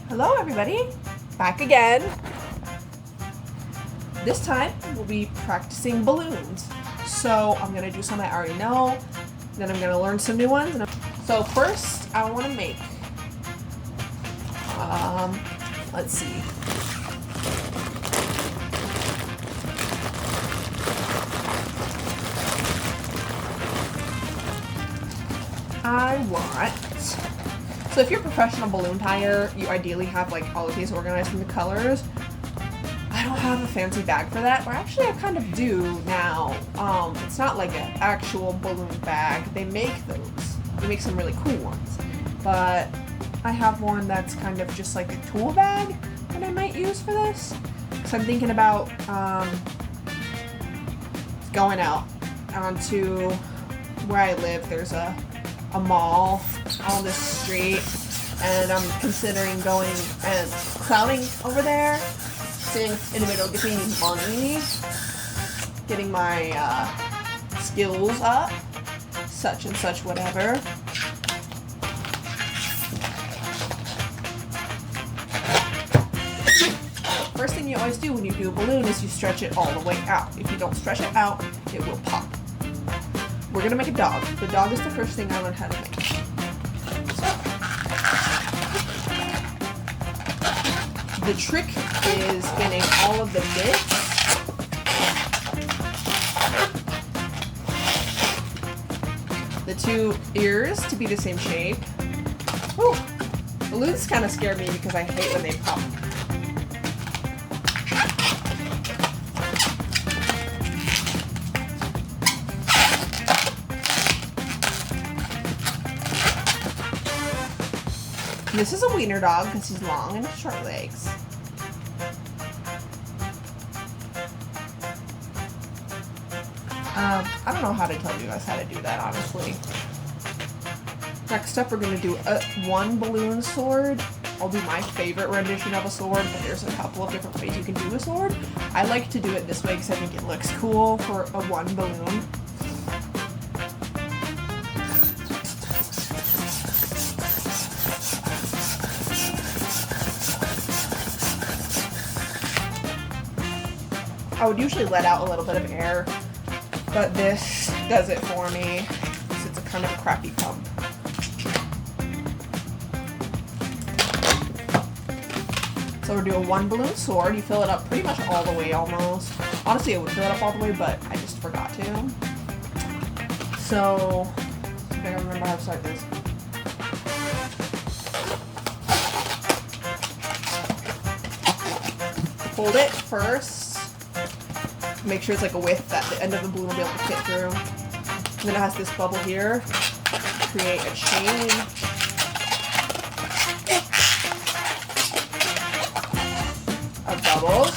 Hello everybody, back again. This time we'll be practicing balloons. So I'm gonna do some I already know, then I'm gonna learn some new ones. So first I wanna make, let's see. So if you're a professional balloon tire, you ideally have like all of these organized in the colors. I don't have a fancy bag for that, or actually I kind of do now. It's not like an actual balloon bag. They make those. They make some really cool ones. But I have one that's kind of just like a tool bag that I might use for this. So I'm thinking about going out onto where I live. There's a mall on this street, and I'm considering going and clowning over there, sitting in the middle, getting money, getting my skills up, such and such whatever. First thing you always do when you do a balloon is you stretch it all the way out. If you don't stretch it out, it will pop. We're gonna make a dog. The dog is the first thing I learned how to make. The trick is getting all of the bits the two ears to be the same shape. Woo! Balloons kind of scare me because I hate when they pop. This is a wiener dog because he's long and short legs. I don't know how to tell you guys how to do that, honestly. Next up, we're going to do one balloon sword. I'll do my favorite rendition of a sword, but there's a couple of different ways you can do a sword. I like to do it this way because I think it looks cool for a one balloon. I would usually let out a little bit of air, but this does it for me because it's a kind of crappy pump. So we're doing one balloon sword. You fill it up pretty much all the way almost. Honestly, I would fill it up all the way, but I just forgot to. So, I gotta remember how to start this. Hold it first. Make sure it's like a width that the end of the balloon will be able to fit through. And then it has this bubble here. Create a chain. Of bubbles.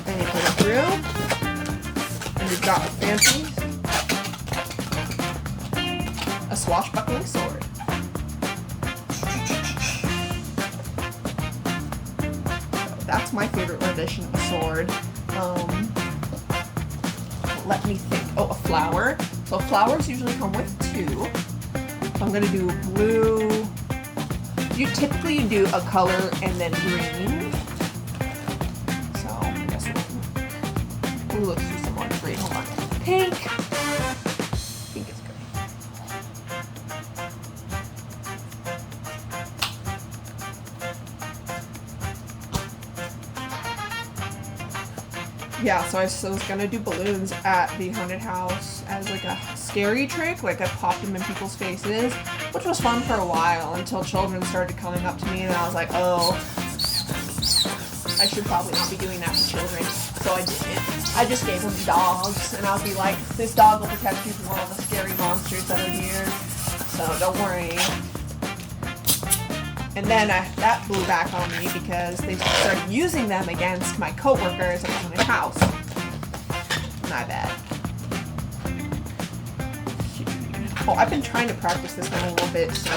And you put it through. And you've got a fancy, a swashbuckling sword. That's my favorite rendition of a sword. Let me think. Oh, a flower. So flowers usually come with two. So I'm gonna do blue. You typically do a color and then green. So I guess we'll let's do some more green. Hold on. Pink. Pink is good. Yeah, so I was gonna do balloons at the haunted house as like a scary trick, like I popped them in people's faces, which was fun for a while until children started coming up to me and I was like, oh, I should probably not be doing that to children. So I didn't. I just gave them dogs and I'll be like, this dog will protect you from all the scary monsters that are here, so don't worry. And then that blew back on me because they started using them against my coworkers at the haunted house. My bad. Oh, I've been trying to practice this one a little bit, so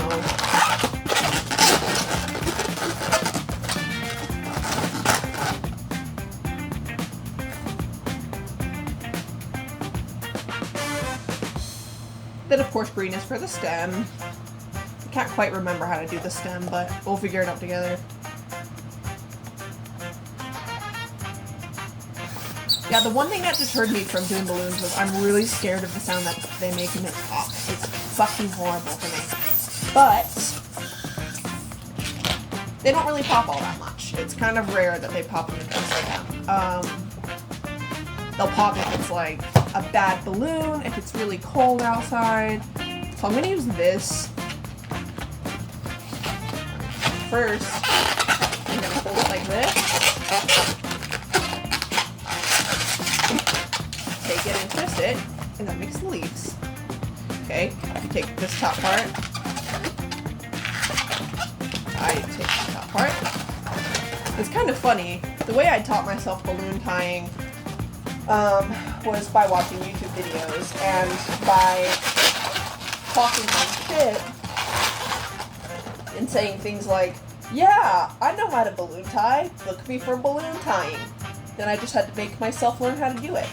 Then of course green is for the stem. I can't quite remember how to do the stem, but we'll figure it out together. Yeah, the one thing that deterred me from doing balloons was I'm really scared of the sound that they make when they pop. It's fucking horrible for me. But they don't really pop all that much. It's kind of rare that they pop when it upside down. They'll pop if it's like a bad balloon, if it's really cold outside. So I'm gonna use this. First, I'm gonna hold it like this. Take it and twist it, and that makes the leaves. Okay, you take this top part. I take the top part. It's kind of funny. The way I taught myself balloon tying was by watching YouTube videos and by talking my shit and saying things like, yeah, I know how to balloon tie. Look me for balloon tying. Then I just had to make myself learn how to do it.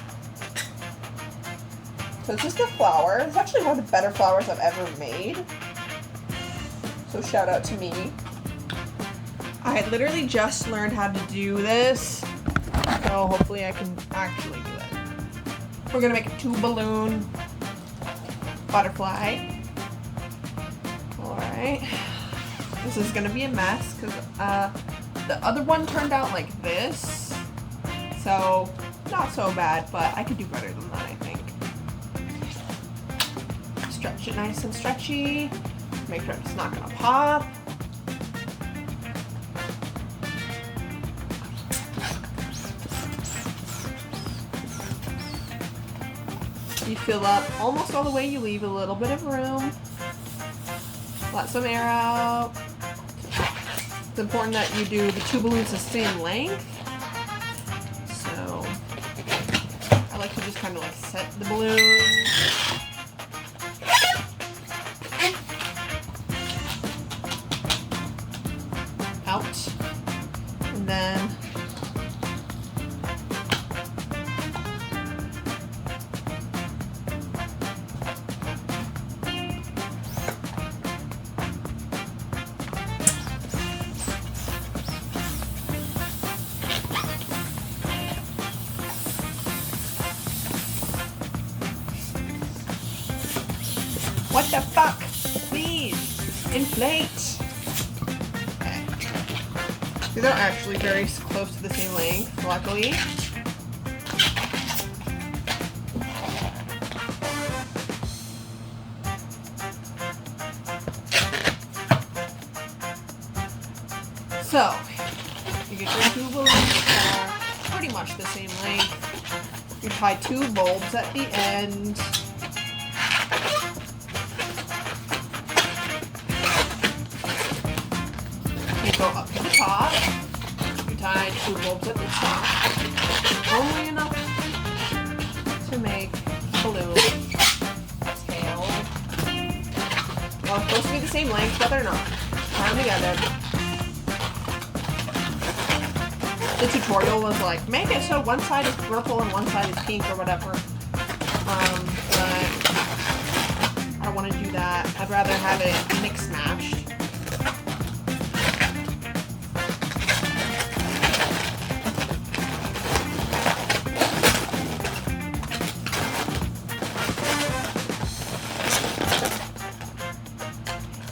So it's just a flower. It's actually one of the better flowers I've ever made. So shout out to me. I had literally just learned how to do this. So hopefully I can actually do it. We're gonna make a 2-balloon butterfly. Alright. This is gonna be a mess because the other one turned out like this. So not so bad, but I could do better than that, I think. Stretch it nice and stretchy. Make sure it's not gonna pop. You fill up almost all the way, you leave a little bit of room. Let some air out. It's important that you do the 2 balloons the same length. So I like to just kind of like set the balloon. Out. And then what the fuck? Please, inflate. Okay. These are actually very close to the same length, luckily. So, you get your 2 balloons that are pretty much the same length. You tie 2 bulbs at the end. Go up to the top. You tie 2 bulbs at the top. Only enough to make a balloon tail. Well, it's supposed to be the same length, but they're not. Tie them together. The tutorial was like, make it so one side is purple and one side is pink or whatever. But I don't want to do that. I'd rather have it mix matched.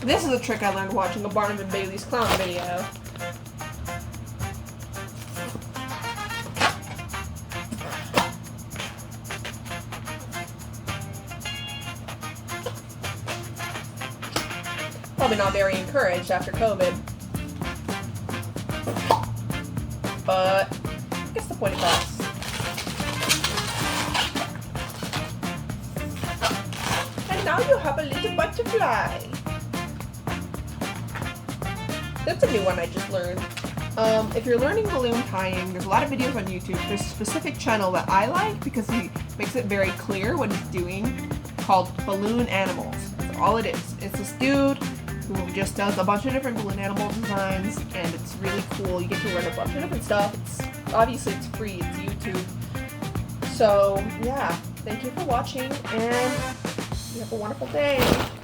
This is a trick I learned watching a Barnum & Bailey's clown video. Probably not very encouraged after COVID. But I guess the point of class. And now you have a little butterfly. That's a new one I just learned. If you're learning balloon tying, there's a lot of videos on YouTube. There's a specific channel that I like because he makes it very clear what he's doing, called Balloon Animals. That's all it is. It's this dude who just does a bunch of different balloon animal designs, and it's really cool. You get to learn a bunch of different stuff. Obviously it's free, it's YouTube. So yeah, thank you for watching, and You have a wonderful day.